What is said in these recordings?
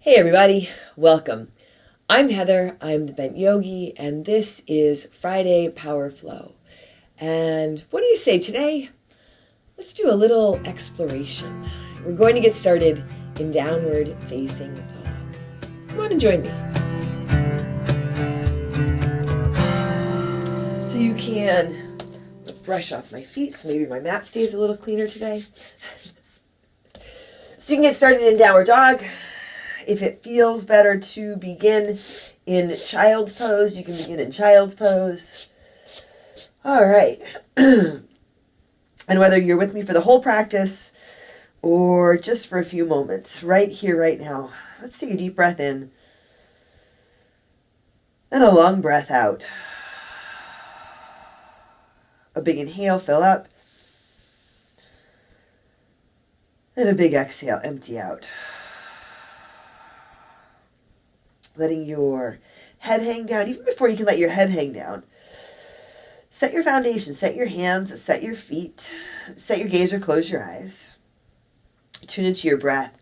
Hey everybody, welcome. I'm Heather, I'm the Bent Yogi, and this is Friday Power Flow. And what do you say today? Let's do a little exploration. We're going to get started in downward facing dog. Come on and join me. So you can brush off my feet so maybe my mat stays a little cleaner today. So you can get started in downward dog. If it feels better to begin in child's pose, you can begin in child's pose. All right. And whether you're with me for the whole practice or just for a few moments, right here, right now, let's take a deep breath in and a long breath out. A big inhale, fill up. And a big exhale, empty out. Letting your head hang down. Even before you can let your head hang down, set your foundation, set your hands, set your feet, set your gaze or close your eyes. Tune into your breath.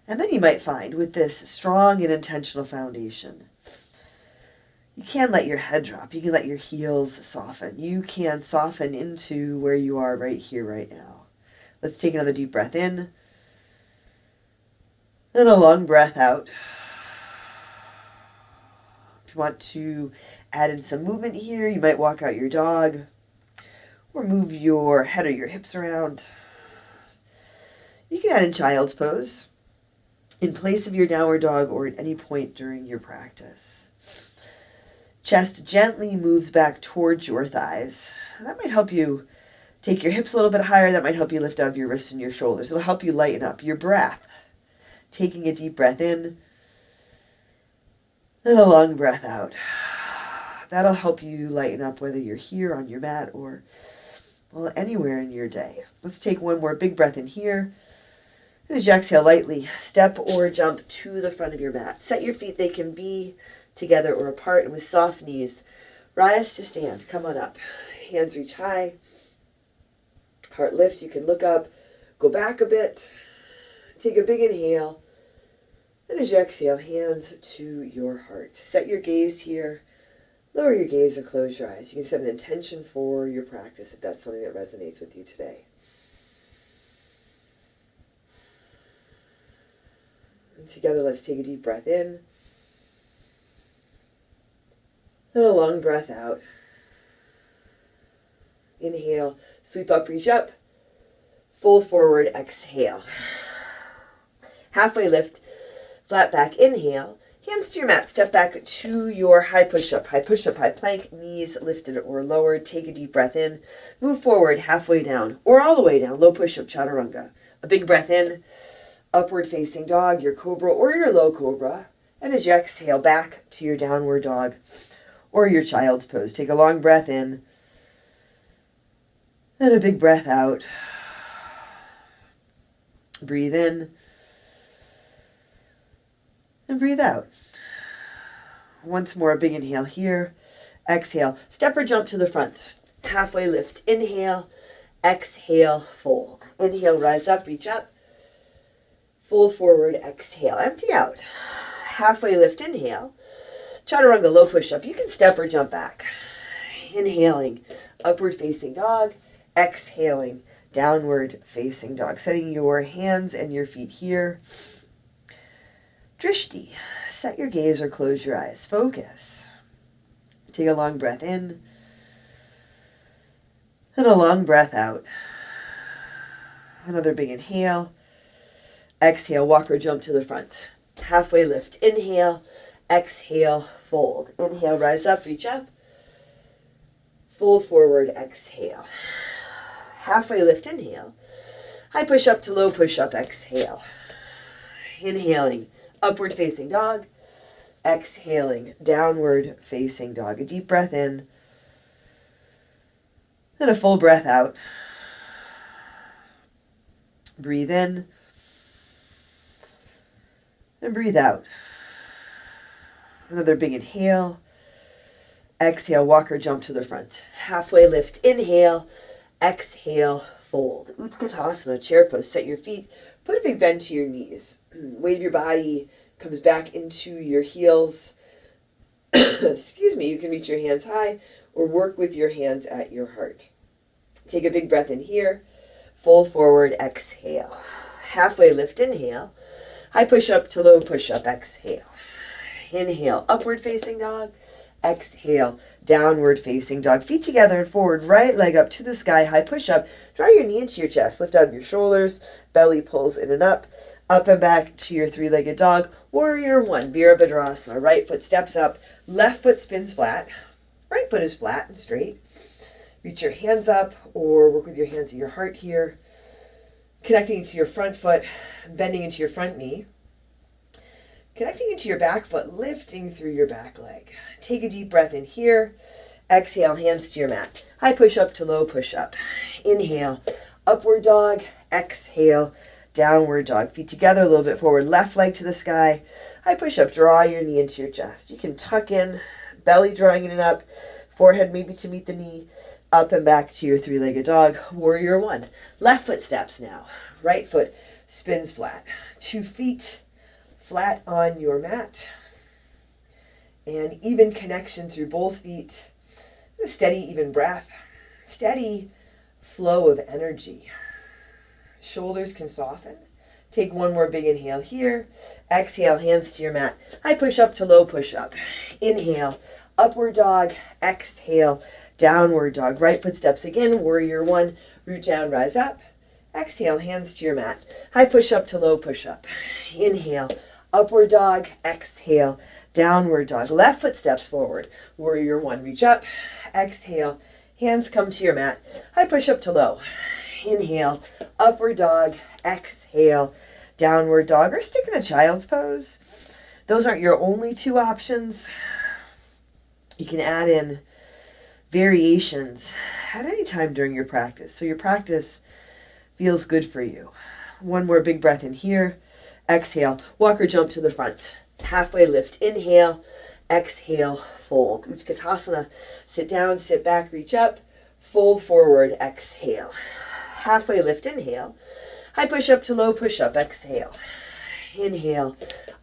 And then you might find with this strong and intentional foundation, you can let your head drop. You can let your heels soften. You can soften into where you are right here, right now. Let's take another deep breath in and a long breath out. If you want to add in some movement here, you might walk out your dog or move your head or your hips around. You can add in child's pose in place of your downward dog or at any point during your practice. Chest gently moves back towards your thighs. That might help you take your hips a little bit higher. That might help you lift out of your wrists and your shoulders. It'll help you lighten up your breath. Taking a deep breath in and a long breath out. That'll help you lighten up whether you're here on your mat or, well, anywhere in your day. Let's take one more big breath in here. And as you exhale lightly, step or jump to the front of your mat. Set your feet. They can be together or apart. And with soft knees, rise to stand. Come on up. Hands reach high. Heart lifts. You can look up. Go back a bit. Take a big inhale. And as you exhale, hands to your heart. Set your gaze here. Lower your gaze or close your eyes. You can set an intention for your practice if that's something that resonates with you today. And together, let's take a deep breath in. And a long breath out. Inhale, sweep up, reach up. Fold forward, exhale. Halfway lift. Flat back, inhale, hands to your mat, step back to your high push-up, high plank, knees lifted or lowered. Take a deep breath in, move forward halfway down or all the way down, low push-up, chaturanga. A big breath in, upward facing dog, your cobra or your low cobra. And as you exhale, back to your downward dog or your child's pose. Take a long breath in and a big breath out. Breathe in. And breathe out. Once more, a big inhale here. Exhale. Step or jump to the front. Halfway lift. Inhale. Exhale. Fold. Inhale. Rise up. Reach up. Fold forward. Exhale. Empty out. Halfway lift. Inhale. Chaturanga. Low push-up. You can step or jump back. Inhaling. Upward facing dog. Exhaling. Downward facing dog. Setting your hands and your feet here. Drishti. Set your gaze or close your eyes. Focus. Take a long breath in and a long breath out. Another big inhale. Exhale, walk or jump to the front. Halfway lift. Inhale. Exhale, fold. Inhale, rise up, reach up. Fold forward, exhale. Halfway lift, inhale. High push up to low push up, exhale. Inhaling. Upward facing dog, exhaling, downward facing dog. A deep breath in and a full breath out. Breathe in and breathe out. Another big inhale. Exhale, walk or jump to the front. Halfway lift, inhale, exhale, fold. Utkatasana, chair pose. Set your feet, put a big bend to your knees. Weight of your body comes back into your heels. Excuse me, you can reach your hands high or work with your hands at your heart. Take a big breath in here. Fold forward, exhale. Halfway lift, inhale. High push-up to low push-up, exhale. Inhale, upward facing dog. Exhale, downward facing dog. Feet together and forward, right leg up to the sky, high push-up. Draw your knee into your chest, lift out of your shoulders, belly pulls in and up and back to your three-legged dog. Warrior one, Virabhadrasana. Right foot steps up, left foot spins flat. Right foot is flat and straight. Reach your hands up or work with your hands at your heart here. Connecting to your front foot, bending into your front knee. Connecting into your back foot, lifting through your back leg. Take a deep breath in here. Exhale, hands to your mat. High push-up to low push-up. Inhale, upward dog. Exhale, downward dog. Feet together, a little bit forward. Left leg to the sky. High push-up, draw your knee into your chest. You can tuck in, belly drawing in and up. Forehead maybe to meet the knee. Up and back to your three-legged dog. Warrior one. Left foot steps now. Right foot spins flat. 2 feet flat on your mat. And even connection through both feet. A steady, even breath. Steady flow of energy. Shoulders can soften. Take one more big inhale here. Exhale, hands to your mat. High push-up to low push-up. Inhale, upward dog. Exhale, downward dog. Right foot steps again. Warrior one. Root down, rise up. Exhale, hands to your mat. High push-up to low push-up. Inhale, upward dog. Exhale, downward dog. Left foot steps forward. Warrior one. Reach up. Exhale, hands come to your mat. High push-up to low. Inhale, upward dog. Exhale, downward dog. Or stick in a child's pose. Those aren't your only 2 options. You can add in variations at any time during your practice. So your practice feels good for you. One more big breath in here. Exhale, walk or jump to the front. Halfway lift, inhale. Exhale, fold. Utkatasana, sit down, sit back, reach up. Fold forward, exhale. Halfway lift, inhale. High push-up to low push-up, exhale. Inhale,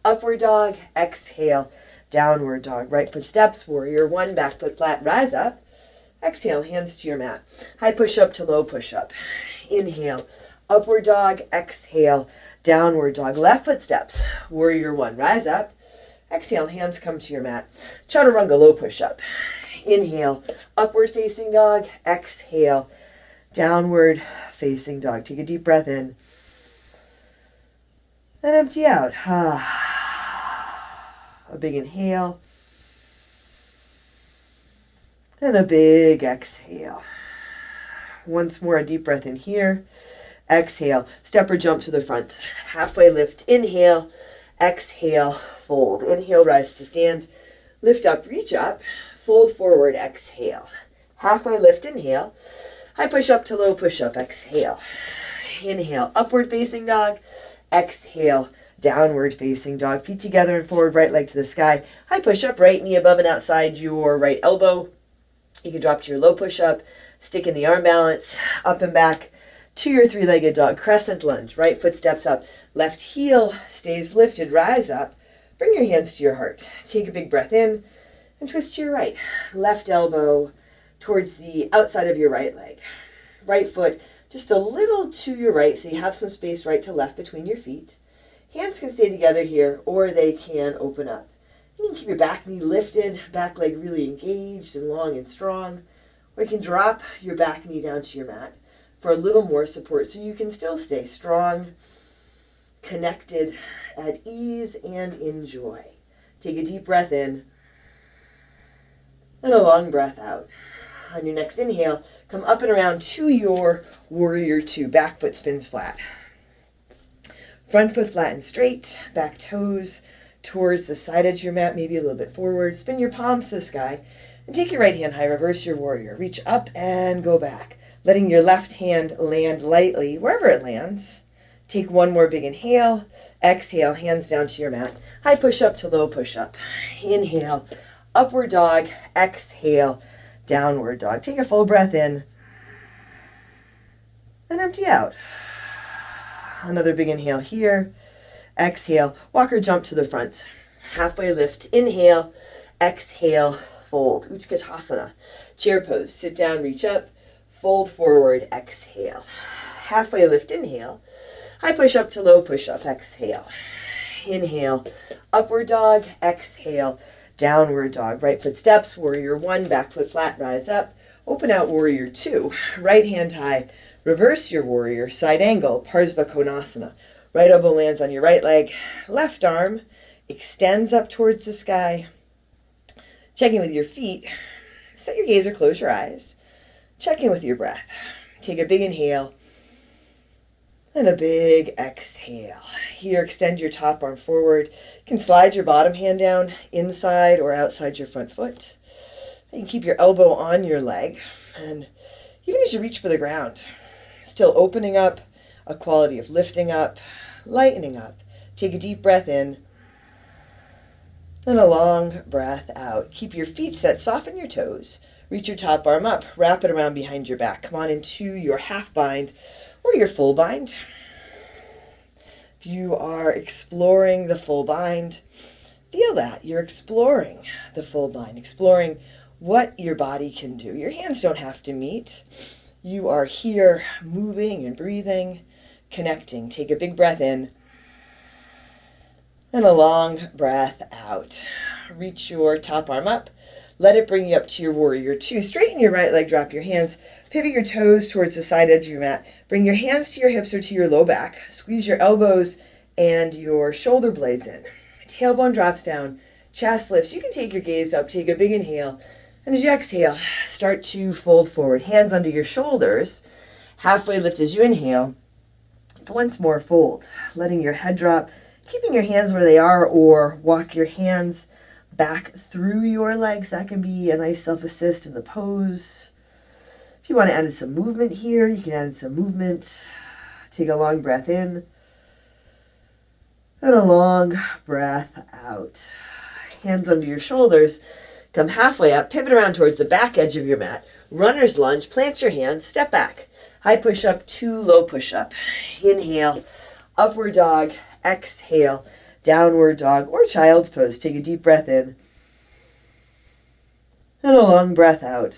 upward dog, exhale, downward dog. Right foot steps, warrior one, back foot flat, rise up. Exhale, hands to your mat. High push-up to low push-up. Inhale, upward dog, exhale, downward dog. Left foot steps, warrior one, rise up. Exhale, hands come to your mat. Chaturanga, low push-up. Inhale, upward facing dog. Exhale, downward facing dog. Take a deep breath in. And empty out. A big inhale. And a big exhale. Once more, a deep breath in here. Exhale. Step or jump to the front. Halfway lift. Inhale. Exhale. Fold. Inhale, rise to stand. Lift up, reach up. Fold forward. Exhale. Halfway lift. Inhale. High push up to low push up. Exhale. Inhale. Upward facing dog. Exhale. Downward facing dog. Feet together and forward. Right leg to the sky. High push up. Right knee above and outside your right elbow. You can drop to your low push-up, stick in the arm balance, up and back to your three-legged dog. Crescent lunge, right foot steps up, left heel stays lifted, rise up. Bring your hands to your heart. Take a big breath in and twist to your right. Left elbow towards the outside of your right leg. Right foot just a little to your right so you have some space right to left between your feet. Hands can stay together here or they can open up. You can keep your back knee lifted, back leg really engaged and long and strong. Or you can drop your back knee down to your mat for a little more support so you can still stay strong, connected, at ease, and enjoy. Take a deep breath in and a long breath out. On your next inhale, come up and around to your warrior two. Back foot spins flat. Front foot flat and straight, back toes towards the side edge of your mat, maybe a little bit forward. Spin your palms to the sky and take your right hand high, reverse your warrior. Reach up and go back, letting your left hand land lightly wherever it lands. Take one more big inhale. Exhale, hands down to your mat. High push up to low push up. Inhale, upward dog. Exhale, downward dog. Take a full breath in and empty out. Another big inhale here. exhale, walk or jump to the front. Halfway lift, inhale, exhale, fold. Utkatasana, chair pose, sit down, reach up, fold forward, exhale. Halfway lift, inhale, high push up to low push up, exhale. Inhale, upward dog, exhale, downward dog. Right foot steps, warrior one, back foot flat, rise up. Open out warrior two, right hand high, reverse your warrior, side angle, Parsva Konasana. Right elbow lands on your right leg, left arm extends up towards the sky. Check in with your feet, set your gaze or close your eyes. Check in with your breath. Take a big inhale and a big exhale. Here, extend your top arm forward. You can slide your bottom hand down inside or outside your front foot. You can keep your elbow on your leg. And even as you reach for the ground, still opening up, a quality of lifting up, lightening up. Take a deep breath in and a long breath out. Keep your feet set, soften your toes. Reach your top arm up, wrap it around behind your back. Come on into your half bind or your full bind. If you are exploring the full bind, feel that. You're exploring the full bind, exploring what your body can do. Your hands don't have to meet. You are here moving and breathing, connecting. Take a big breath in and a long breath out. Reach your top arm up. Let it bring you up to your warrior two. Straighten your right leg, drop your hands. Pivot your toes towards the side edge of your mat. Bring your hands to your hips or to your low back. Squeeze your elbows and your shoulder blades in. Tailbone drops down. Chest lifts. You can take your gaze up. Take a big inhale. And as you exhale, start to fold forward. Hands under your shoulders. Halfway lift as you inhale. Once more, fold. Letting your head drop. Keeping your hands where they are, or walk your hands back through your legs. That can be a nice self-assist in the pose. If you want to add some movement here, you can add some movement. Take a long breath in and a long breath out. Hands under your shoulders. Come halfway up, pivot around towards the back edge of your mat. Runner's lunge, plant your hands, step back. High push up to low push up. Inhale, upward dog, exhale, downward dog or child's pose. Take a deep breath in and a long breath out.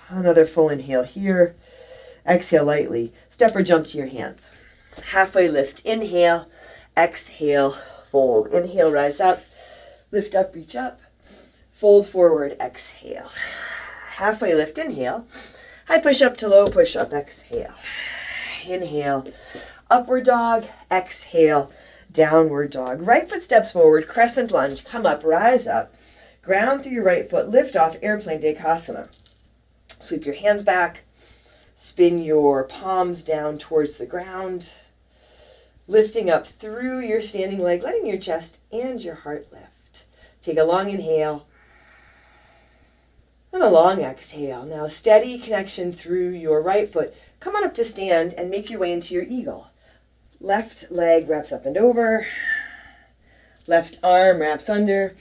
Another full inhale here. Exhale lightly. Step or jump to your hands. Halfway lift. Inhale, exhale, fold. Inhale, rise up. Lift up, reach up. Fold forward, exhale. Halfway lift, inhale. High push up to low push up, exhale. Inhale, upward dog, exhale, downward dog. Right foot steps forward, crescent lunge, come up, rise up. Ground through your right foot, lift off, airplane Dekasana. Sweep your hands back, spin your palms down towards the ground. Lifting up through your standing leg, letting your chest and your heart lift. Take a long inhale and a long exhale. Now steady connection through your right foot. Come on up to stand and make your way into your eagle. Left leg wraps up and over. Left arm wraps under.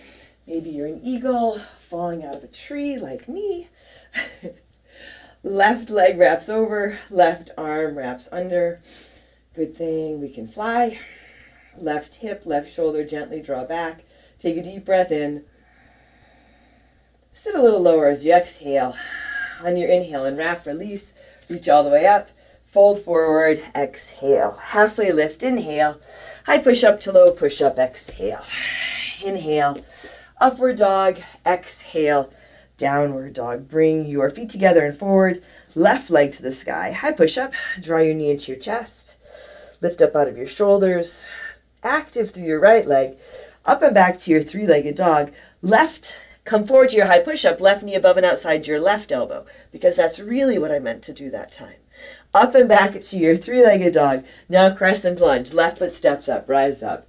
Maybe you're an eagle falling out of a tree like me. Left leg wraps over. Left arm wraps under. Good thing we can fly. Left hip, left shoulder, gently draw back. Take a deep breath in. Sit a little lower as you exhale. On your inhale and wrap, release. Reach all the way up. Fold forward, exhale. Halfway lift, inhale. High push up to low push up, exhale. Inhale. Upward dog, exhale. Downward dog. Bring your feet together and forward. Left leg to the sky. High push up. Draw your knee into your chest. Lift up out of your shoulders. Active through your right leg. Up and back to your three-legged dog. Left, come forward to your high push-up. Left knee above and outside your left elbow. Because that's really what I meant to do that time. Up and back to your three-legged dog. Now crescent lunge. Left foot steps up. Rise up.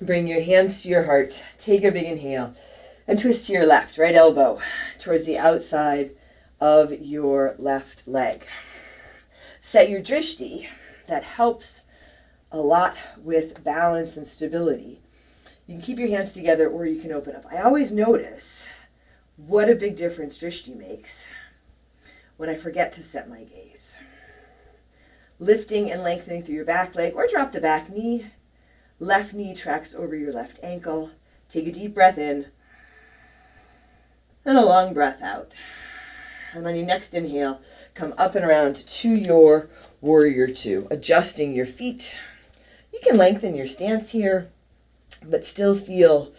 Bring your hands to your heart. Take a big inhale. And twist to your left. Right elbow towards the outside of your left leg. Set your drishti. That helps a lot with balance and stability. You can keep your hands together or you can open up. I always notice what a big difference drishti makes when I forget to set my gaze. lifting and lengthening through your back leg, or drop the back knee. Left knee tracks over your left ankle. Take a deep breath in and a long breath out. And on your next inhale, come up and around to your warrior two, adjusting your feet. You can lengthen your stance here, but still feel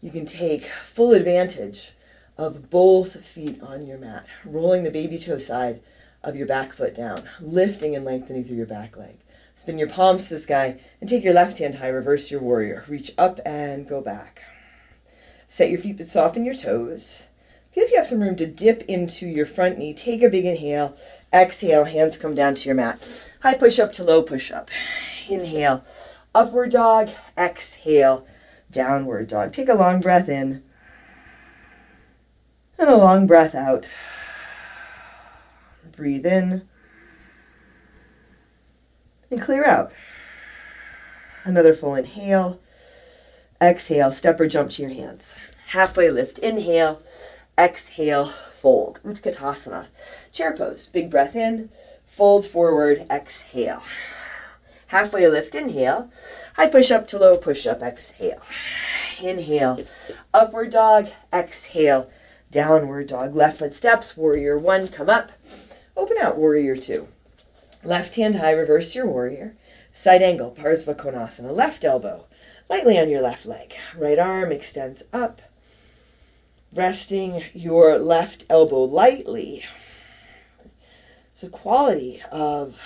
you can take full advantage of both feet on your mat, rolling the baby toe side of your back foot down, lifting and lengthening through your back leg. Spin your palms to the sky and take your left hand high, reverse your warrior. Reach up and go back. Set your feet but soften your toes. If you have some room to dip into your front knee, take a big inhale. Exhale, hands come down to your mat. High push up to low push up. Inhale, upward dog. Exhale, downward dog. Take a long breath in and a long breath out. Breathe in and clear out. Another full inhale. Exhale, step or jump to your hands. Halfway lift, inhale. Exhale, fold. Utkatasana. Chair pose. Big breath in. Fold forward. Exhale. Halfway lift, inhale. High push up to low push up. Exhale. Inhale. Upward dog. Exhale. Downward dog. Left foot steps. Warrior one. Come up. Open out. Warrior two. Left hand high, reverse your warrior. Side angle, Parsva Konasana. Left elbow lightly on your left leg. Right arm extends up. Resting your left elbow lightly. It's a quality of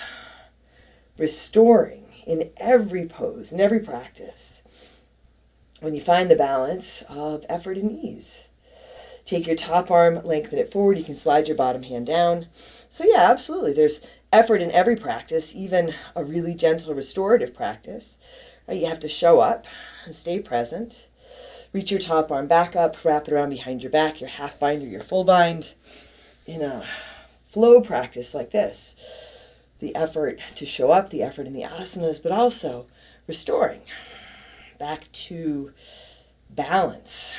restoring in every pose, in every practice. When you find the balance of effort and ease. Take your top arm, lengthen it forward. You can slide your bottom hand down. So yeah, absolutely. There's effort in every practice, even a really gentle restorative practice. Right? You have to show up and stay present. Reach your top arm back up, wrap it around behind your back, your half bind or your full bind. In a flow practice like this, the effort to show up, the effort in the asanas, but also restoring back to balance.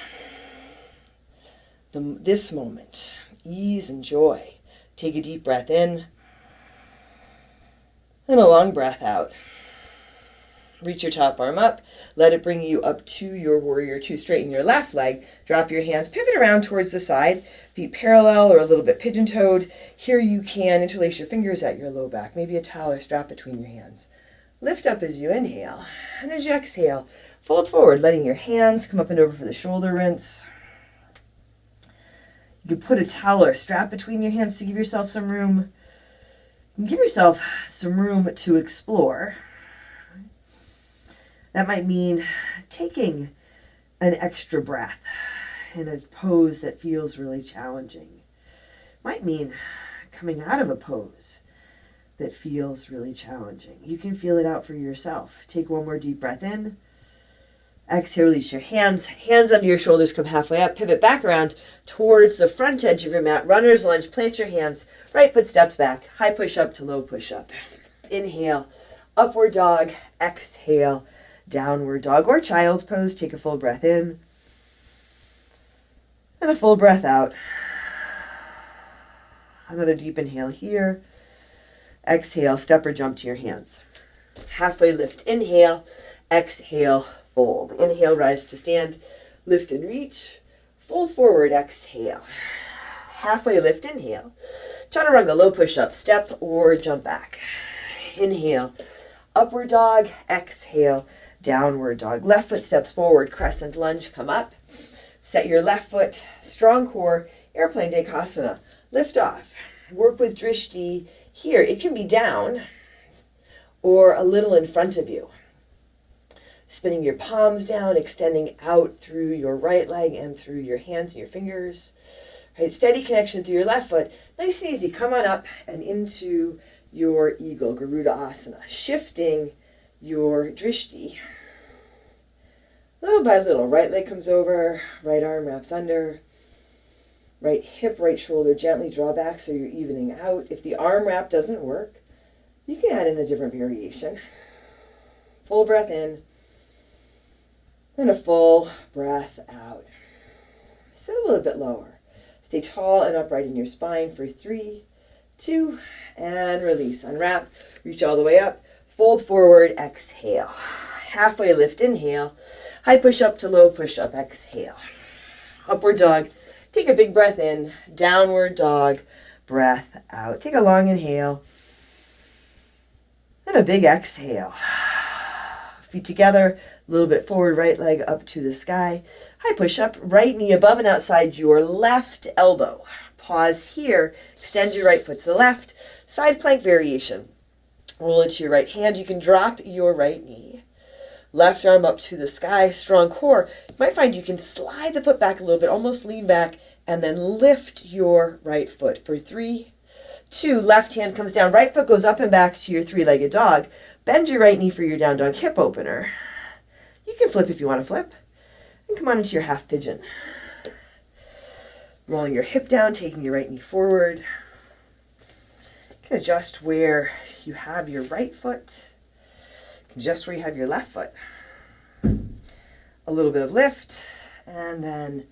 This moment, ease and joy. Take a deep breath in and a long breath out. Reach your top arm up. Let it bring you up to your warrior two. Straighten your left leg. Drop your hands. Pivot around towards the side. Feet parallel or a little bit pigeon-toed. Here you can interlace your fingers at your low back. Maybe a towel or strap between your hands. Lift up as you inhale. And as you exhale, fold forward, letting your hands come up and over for the shoulder rinse. You can put a towel or strap between your hands to give yourself some room. You can give yourself some room to explore. That might mean taking an extra breath in a pose that feels really challenging. Might mean coming out of a pose that feels really challenging. You can feel it out for yourself. Take one more deep breath in. Exhale, release your hands. Hands under your shoulders, come halfway up. Pivot back around towards the front edge of your mat. Runner's lunge, plant your hands. Right foot steps back. High push up to low push up. Inhale, upward dog. Exhale, downward dog or child's pose. Take a full breath in and a full breath out. Another deep inhale here. Exhale, step or jump to your hands. Halfway lift, inhale. Exhale, fold. Inhale, rise to stand. Lift and reach. Fold forward, exhale. Halfway lift, inhale. Chaturanga, low push up, step or jump back. Inhale, upward dog. Exhale, downward dog. Left foot steps forward, crescent lunge, come up. Set your left foot, strong core, airplane dekasana. Lift off. Work with drishti here. It can be down or a little in front of you. Spinning your palms down, extending out through your right leg and through your hands and your fingers. Right, steady connection through your left foot. Nice and easy. Come on up and into your eagle, Garuda Asana. Shifting your drishti. Little by little. Right leg comes over, right arm wraps under. Right hip, right shoulder, gently draw back so you're evening out. If the arm wrap doesn't work, you can add in a different variation. Full breath in. And a full breath out. Sit a little bit lower. Stay tall and upright in your spine for 3, 2, and release. Unwrap, reach all the way up, fold forward, exhale. Halfway lift, inhale. High push-up to low push-up, exhale. Upward dog, take a big breath in. Downward dog, breath out. Take a long inhale. And a big exhale. Feet together, a little bit forward, right leg up to the sky. High push-up, right knee above and outside your left elbow. Pause here, extend your right foot to the left. Side plank variation. Roll into your right hand. You can drop your right knee. Left arm up to the sky, strong core. You might find you can slide the foot back a little bit, almost lean back, and then lift your right foot for 3, 2. Left hand comes down, right foot goes up and back to your three-legged dog. Bend your right knee for your down dog hip opener. You can flip if you want to flip. And come on into your half pigeon. Rolling your hip down, taking your right knee forward. You can adjust where you have your right foot. Just where you have your left foot. A little bit of lift, and then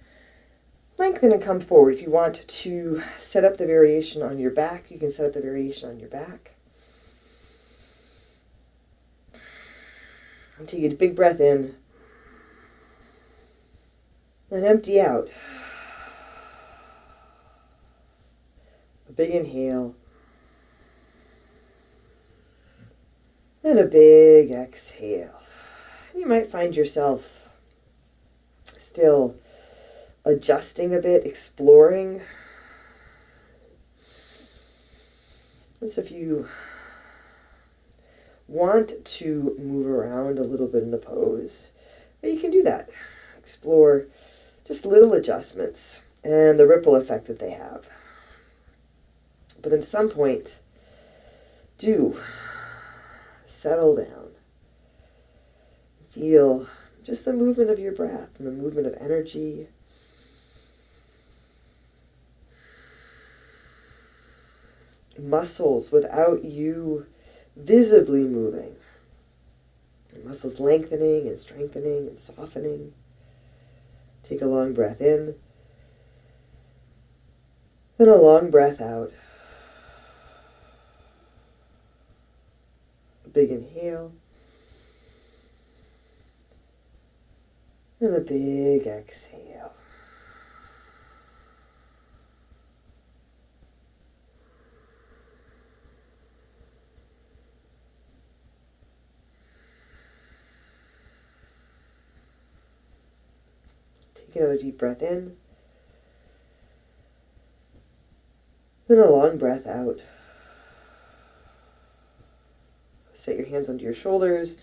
lengthen and come forward. If you want to set up the variation on your back, you can set up the variation on your back. And take a big breath in, and empty out. A big inhale. And a big exhale. You might find yourself still adjusting a bit, exploring. And so if you want to move around a little bit in the pose, you can do that. Explore just little adjustments and the ripple effect that they have. But at some point, do settle down. Feel just the movement of your breath and the movement of energy. Muscles without you visibly moving. Your muscles lengthening and strengthening and softening. Take a long breath in. Then a long breath out. A big inhale. And a big exhale. Take another deep breath in. Then a long breath out. Set your hands under your shoulders.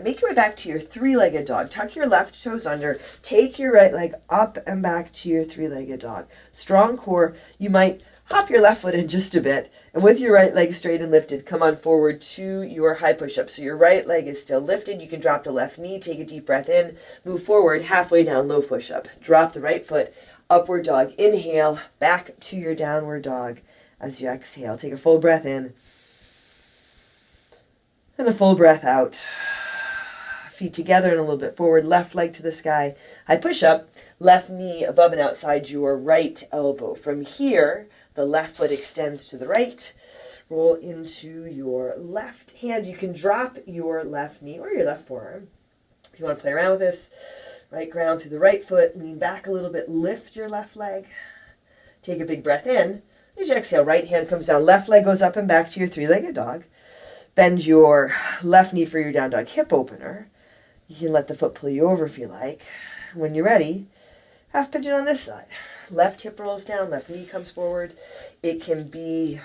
Make your way back to your three-legged dog. Tuck your left toes under. Take your right leg up and back to your three-legged dog. Strong core. You might hop your left foot in just a bit. And with your right leg straight and lifted, come on forward to your high push-up. So your right leg is still lifted. You can drop the left knee. Take a deep breath in. Move forward. Halfway down, low push-up. Drop the right foot. Upward dog. Inhale. Back to your downward dog. As you exhale, take a full breath in. And a full breath out. Feet together and a little bit forward. Left leg to the sky. High push up. Left knee above and outside your right elbow. From here, the left foot extends to the right. Roll into your left hand. You can drop your left knee or your left forearm. If you want to play around with this, right ground through the right foot. Lean back a little bit. Lift your left leg. Take a big breath in. As you exhale, right hand comes down. Left leg goes up and back to your three-legged dog. Bend your left knee for your down dog hip opener. You can let the foot pull you over if you like. When you're ready, half pigeon on this side. Left hip rolls down, left knee comes forward. It can be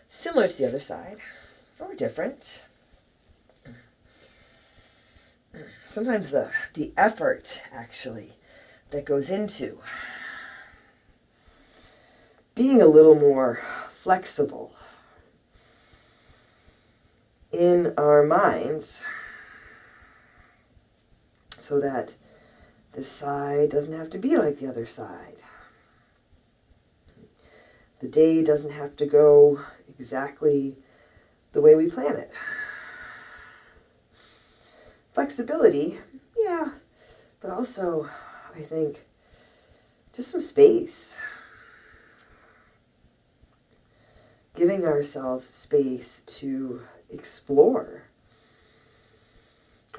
similar to the other side or different. Sometimes the effort, actually, that goes into being a little more flexible in our minds so that this side doesn't have to be like the other side. The day doesn't have to go exactly the way we plan it. Flexibility, yeah, but also, I think, just some space. giving ourselves space to explore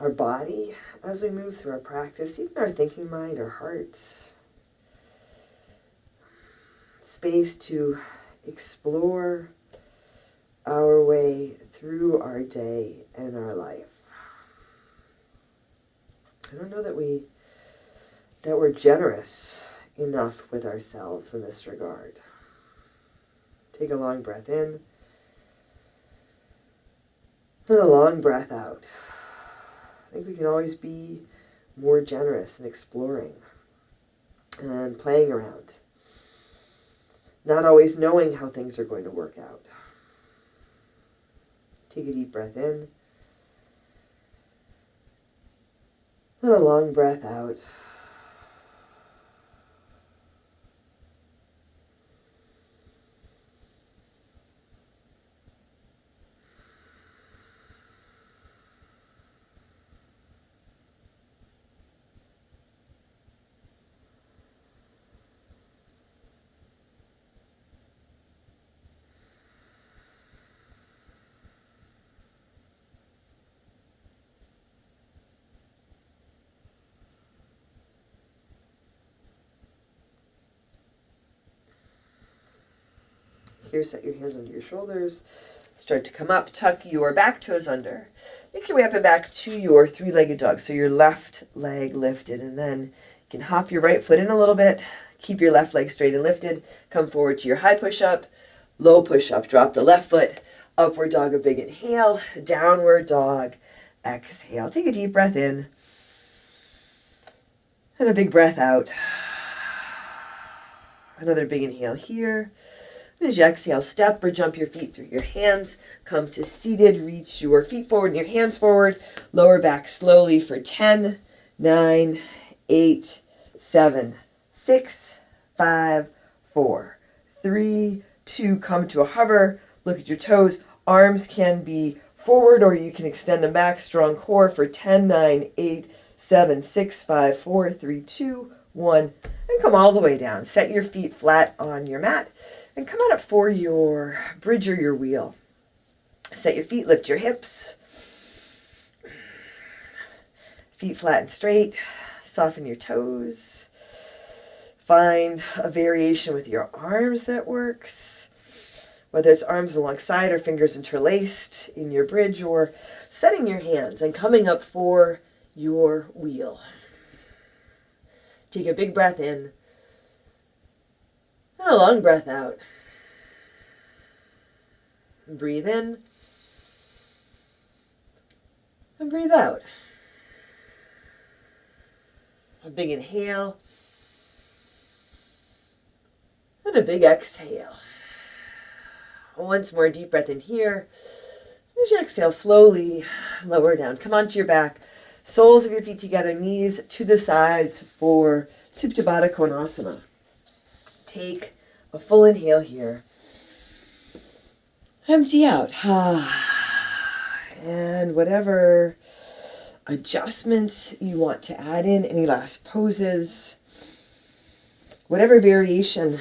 our body as we move through our practice, even our thinking mind, our heart. Space to explore our way through our day and our life. I don't know that we're generous enough with ourselves in this regard. Take a long breath in and a long breath out. I think we can always be more generous in exploring and playing around, not always knowing how things are going to work out. Take a deep breath in and a long breath out. Here, set your hands under your shoulders. Start to come up. Tuck your back toes under. Make your way up and back to your three-legged dog. So your left leg lifted. And then you can hop your right foot in a little bit. Keep your left leg straight and lifted. Come forward to your high push-up, low push-up. Drop the left foot. Upward dog, a big inhale. Downward dog, exhale. Take a deep breath in. And a big breath out. Another big inhale here. As you exhale, step or jump your feet through your hands. Come to seated. Reach your feet forward and your hands forward. Lower back slowly for 10, 9, 8, 7, 6, 5, 4, 3, 2. Come to a hover. Look at your toes. Arms can be forward or you can extend them back. Strong core for 10, 9, 8, 7, 6, 5, 4, 3, 2, 1. And come all the way down. Set your feet flat on your mat. And come on up for your bridge or your wheel. Set your feet, lift your hips. Feet flat and straight. Soften your toes. Find a variation with your arms that works. Whether it's arms alongside or fingers interlaced in your bridge, or setting your hands and coming up for your wheel. Take a big breath in. And a long breath out. Breathe in. And breathe out. A big inhale. And a big exhale. Once more, deep breath in here. As you exhale, slowly lower down. Come onto your back. Soles of your feet together, knees to the sides for Supta Baddha Konasana. Take a full inhale here. Empty out. And whatever adjustments you want to add in, any last poses, whatever variation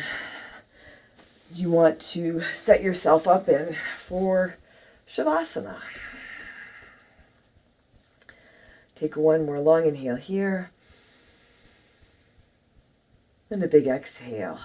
you want to set yourself up in for Shavasana. Take one more long inhale here. And a big exhale.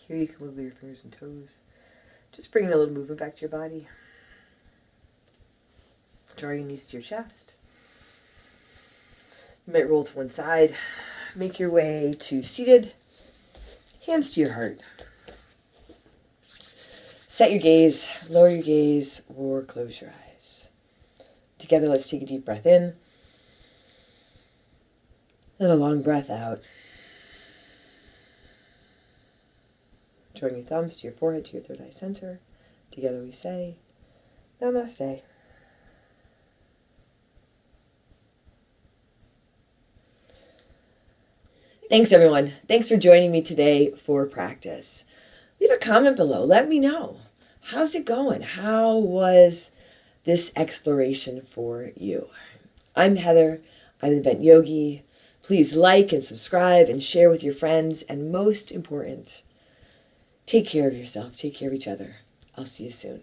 Here you can wiggle your fingers and toes. Just bringing a little movement back to your body. Draw your knees to your chest. You might roll to one side. Make your way to seated. Hands to your heart. Set your gaze, lower your gaze, or close your eyes. Together, let's take a deep breath in. And a long breath out. Drawing your thumbs to your forehead, to your third eye center. Together we say, Namaste. Thanks, everyone. Thanks for joining me today for practice. Leave a comment below. Let me know. How's it going? How was this exploration for you? I'm Heather. I'm the Bent Yogi. Please like and subscribe and share with your friends. And most important, take care of yourself. Take care of each other. I'll see you soon.